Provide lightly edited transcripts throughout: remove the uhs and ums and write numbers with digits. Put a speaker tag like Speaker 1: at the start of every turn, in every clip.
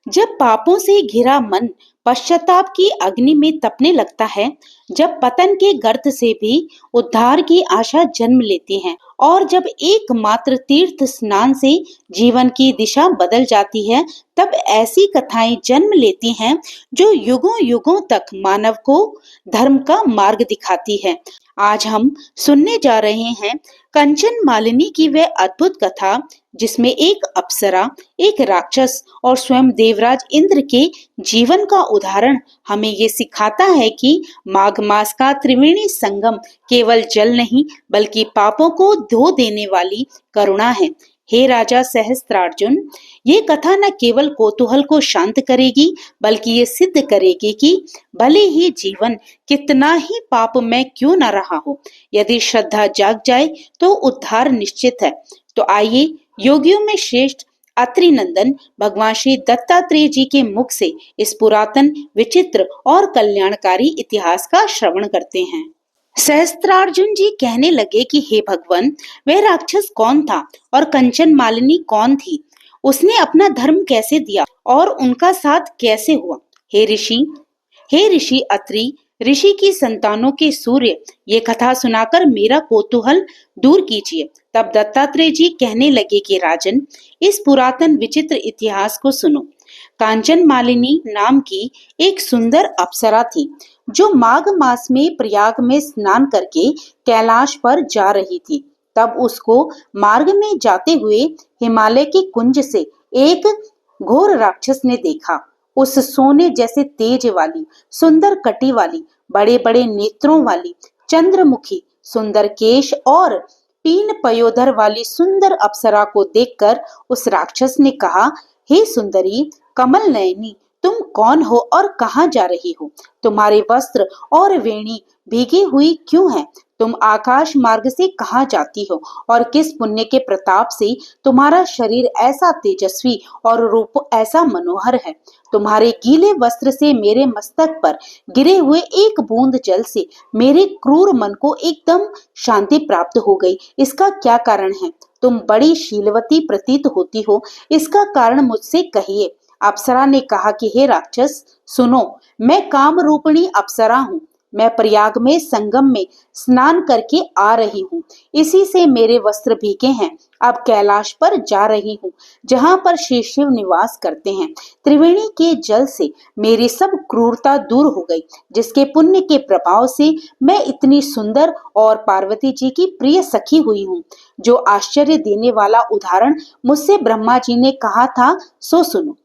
Speaker 1: जब पापों से घिरा मन पश्चाताप की अग्नि में तपने लगता है, जब पतन के गर्त से भी उद्धार की आशा जन्म लेती है और जब एकमात्र तीर्थ स्नान से जीवन की दिशा बदल जाती है, तब ऐसी कथाएं जन्म लेती हैं जो युगों युगों तक मानव को धर्म का मार्ग दिखाती है। आज हम सुनने जा रहे हैं कंचन मालिनी की वह अद्भुत कथा, जिसमें एक अप्सरा, एक राक्षस और स्वयं देवराज इंद्र के जीवन का उदाहरण हमें ये सिखाता है कि माघ मास का त्रिवेणी संगम केवल जल नहीं बल्कि पापों को धो देने वाली करुणा है। हे राजा सहस्त्रार्जुन, ये कथा न केवल कौतूहल को शांत करेगी बल्कि ये सिद्ध करेगी कि भले ही जीवन कितना ही पापमय क्यों न रहा हो, यदि श्रद्धा जाग जाए तो उद्धार निश्चित है। तो आइए योगियों में श्रेष्ठ अत्रि नंदन भगवान श्री दत्तात्रेय जी के मुख से इस पुरातन, विचित्र और कल्याणकारी इतिहास का श्रवण करते हैं। सहस्त्रार्जुन जी कहने लगे कि हे भगवान, वह राक्षस कौन था और कंचन मालिनी कौन थी? उसने अपना धर्म कैसे दिया और उनका साथ कैसे हुआ? हे ऋषि अत्रि, ऋषि की संतानों के सूर्य, ये कथा सुनाकर मेरा कौतूहल दूर कीजिए। तब दत्तात्रेय जी कहने लगे कि राजन, इस पुरातन विचित्र इतिहास को सुनो। कांचन मालिनी नाम की एक सुंदर अप्सरा थी, जो माघ मास में प्रयाग में स्नान करके कैलाश पर जा रही थी। तब उसको मार्ग में जाते हुए हिमालय के कुंज से एक घोर राक्षस ने देखा। उस सोने जैसे तेज वाली, सुंदर कटी वाली, बड़े बड़े नेत्रों वाली, चंद्रमुखी, सुंदर केश और तीन पयोधर वाली सुंदर अप्सरा को देखकर उस राक्षस ने कहा, हे सुंदरी कमल नयनी, तुम कौन हो और कहाँ जा रही हो? तुम्हारे वस्त्र और वेणी भीगी हुई क्यों है? तुम आकाश मार्ग से कहाँ जाती हो और किस पुण्य के प्रताप से तुम्हारा शरीर ऐसा तेजस्वी और रूप ऐसा मनोहर है? तुम्हारे गीले वस्त्र से मेरे मस्तक पर गिरे हुए एक बूंद जल से मेरे क्रूर मन को एकदम शांति प्राप्त हो गई। इसका क्या कारण है? तुम बड़ी शीलवती प्रतीत होती हो, इसका कारण मुझसे कहिए। अप्सरा ने कहा कि हे राक्षस, सुनो, मैं काम रूपिणी अप्सरा हूँ। मैं प्रयाग में संगम में स्नान करके आ रही हूँ। इसी से मेरे वस्त्र भीगे हैं। अब कैलाश पर जा रही हूँ, जहाँ पर श्री शिव निवास करते हैं। त्रिवेणी के जल से मेरी सब क्रूरता दूर हो गई, जिसके पुण्य के प्रभाव से मैं इतनी सुंदर और पार्वती जी की प्रिय सखी हुई हूँ। जो आश्चर्य देने वाला उदाहरण मुझसे ब्रह्मा जी ने कहा था, सो सुनो।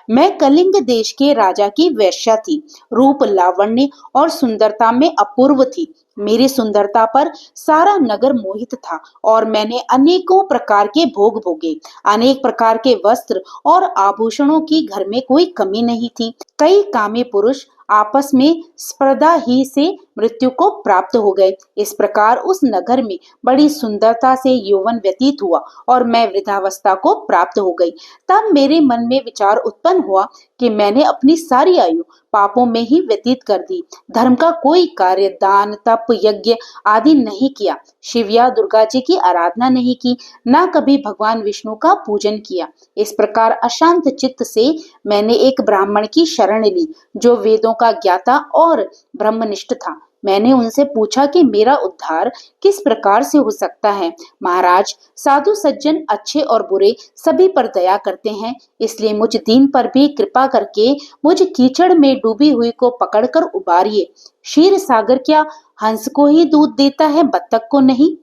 Speaker 1: मैं कलिंग देश के राजा की वेश्या थी। रूप, लावण्य और सुंदरता में अपूर्व थी। मेरी सुंदरता पर सारा नगर मोहित था और मैंने अनेकों प्रकार के भोग भोगे। अनेक प्रकार के वस्त्र और आभूषणों की घर में कोई कमी नहीं थी। कई कामी पुरुष आपस में स्पर्धा ही से मृत्यु को प्राप्त हो गए। इस प्रकार उस नगर में बड़ी सुंदरता से यौवन व्यतीत हुआ और मैं वृद्धावस्था को प्राप्त हो गई। तब मेरे मन में विचार उत्पन्न हुआ कि मैंने अपनी सारी आयु पापों में ही व्यतीत कर दी। धर्म का कोई कार्य, दान, तप, यज्ञ आदि नहीं किया। शिव या दुर्गा जी की आराधना नहीं की, न कभी भगवान विष्णु का पूजन किया। इस प्रकार अशांत चित्त से मैंने एक ब्राह्मण की शरण ली, जो वेदों का ज्ञाता और ब्रह्मनिष्ठ था। मैंने उनसे पूछा कि मेरा उद्धार किस प्रकार से हो सकता है। महाराज, साधु सज्जन अच्छे और बुरे सभी पर दया करते हैं, इसलिए मुझ दीन पर भी कृपा करके मुझ कीचड़ में डूबी हुई को पकड़कर उबारिए। क्षीर सागर क्या हंस को ही दूध देता है, बत्तख को नहीं?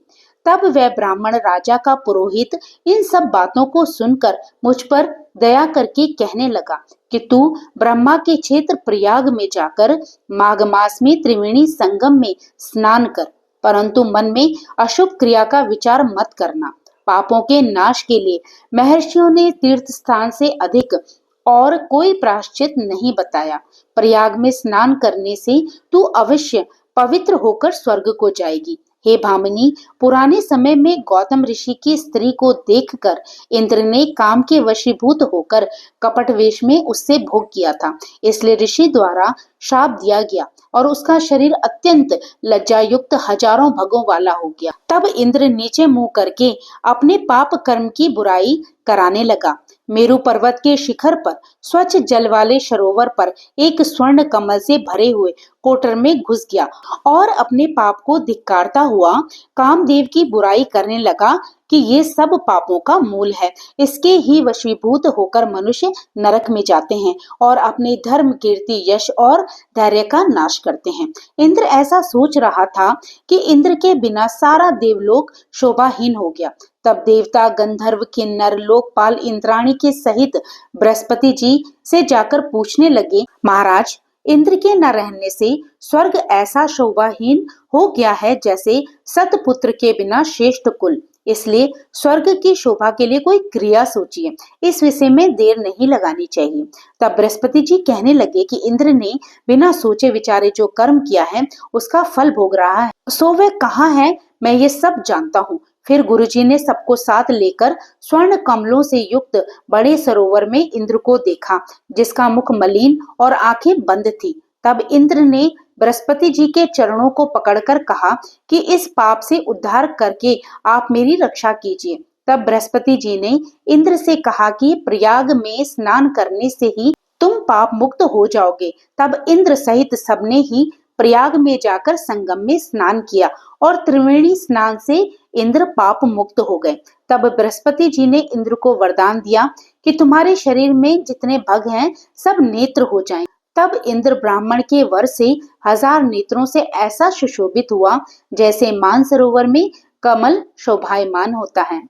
Speaker 1: तब वह ब्राह्मण राजा का पुरोहित इन सब बातों को सुनकर मुझ पर दया करके कहने लगा कि तू ब्रह्मा के क्षेत्र प्रयाग में जाकर माघ मास में त्रिवेणी संगम में स्नान कर, परंतु मन में अशुभ क्रिया का विचार मत करना। पापों के नाश के लिए महर्षियों ने तीर्थ स्थान से अधिक और कोई प्रायश्चित नहीं बताया। प्रयाग में स्नान करने से तू अवश्य पवित्र होकर स्वर्ग को जाएगी। हे भामिनी, पुराने समय में गौतम ऋषि की स्त्री को देखकर इंद्र ने काम के वशीभूत होकर कपट वेश में उससे भोग किया था। इसलिए ऋषि द्वारा शाप दिया गया और उसका शरीर अत्यंत लज्जायुक्त हजारों भगों वाला हो गया। तब इंद्र नीचे मुंह करके अपने पाप कर्म की बुराई कराने लगा। मेरु पर्वत के शिखर पर स्वच्छ जल वाले सरोवर पर एक स्वर्ण कमल से भरे हुए कोटर में घुस गया और अपने पाप को धिक्कारता हुआ कामदेव की बुराई करने लगा कि ये सब पापों का मूल है। इसके ही वशीभूत होकर मनुष्य नरक में जाते हैं और अपने धर्म, कीर्ति, यश और धैर्य का नाश करते हैं। इंद्र ऐसा सोच रहा था कि इंद्र के बिना सारा देवलोक शोभाहीन हो गया। तब देवता, गंधर्व, किन्नर, लोकपाल इंद्राणी के सहित बृहस्पति जी से जाकर पूछने लगे, महाराज, इंद्र के न रहने से स्वर्ग ऐसा शोभाहीन हो गया है जैसे सतपुत्र के बिना श्रेष्ठ कुल। इसलिए स्वर्ग की शोभा के लिए कोई क्रिया सोचिए, इस विषय में देर नहीं लगानी चाहिए। तब बृहस्पति जी कहने लगे कि इंद्र ने बिना सोचे विचारे जो कर्म किया है उसका फल भोग रहा है, सो वह कहाँ है, मैं ये सब जानता हूँ। फिर गुरुजी ने सबको साथ लेकर स्वर्ण कमलों से युक्त बड़े सरोवर में इंद्र को देखा, जिसका मुख मलिन और आंखें बंद थी। तब इंद्र ने बृहस्पति जी के चरणों को पकड़कर कहा कि इस पाप से उद्धार करके आप मेरी रक्षा कीजिए। तब बृहस्पति जी ने इंद्र से कहा कि प्रयाग में स्नान करने से ही तुम पाप मुक्त हो जाओगे। तब इंद्र सहित सबने ही प्रयाग में जाकर संगम में स्नान किया और त्रिवेणी स्नान से इंद्र पाप मुक्त हो गए। तब बृहस्पति जी ने इंद्र को वरदान दिया कि तुम्हारे शरीर में जितने भग हैं सब नेत्र हो जाएं। तब इंद्र ब्राह्मण के वर से 1000 नेत्रों से ऐसा सुशोभित हुआ जैसे मानसरोवर में कमल शोभायमान होता है।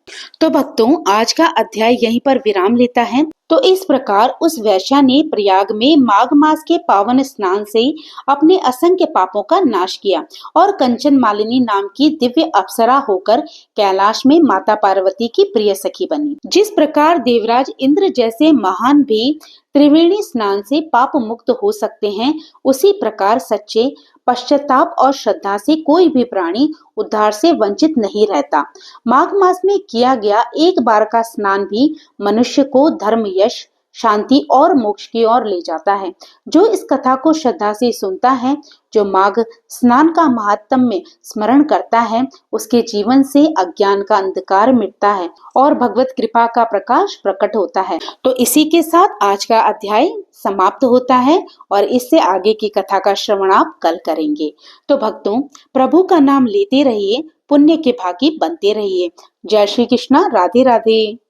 Speaker 1: तो भक्तों, आज का अध्याय यहीं पर विराम लेता है। तो इस प्रकार उस वैश्या ने प्रयाग में माघ मास के पावन स्नान से अपने असंख्य पापों का नाश किया और कंचन मालिनी नाम की दिव्य अप्सरा होकर कैलाश में माता पार्वती की प्रिय सखी बनी। जिस प्रकार देवराज इंद्र जैसे महान भी त्रिवेणी स्नान से पाप मुक्त हो सकते हैं, उसी प्रकार सच्चे पश्चाताप और श्रद्धा से कोई भी प्राणी उद्धार से वंचित नहीं रहता। माघ मास में किया गया एक बार का स्नान भी मनुष्य को धर्म, यश, शांति और मोक्ष की ओर ले जाता है। जो इस कथा को श्रद्धा से सुनता है, जो माघ स्नान का महात्म्य में स्मरण करता है, उसके जीवन से अज्ञान का अंधकार मिटता है और भगवत कृपा का प्रकाश प्रकट होता है। तो इसी के साथ आज का अध्याय समाप्त होता है और इससे आगे की कथा का श्रवण आप कल करेंगे। तो भक्तों, प्रभु का नाम लेते रहिए, पुण्य के भागी बनते रहिए। जय श्री कृष्णा, राधे राधे।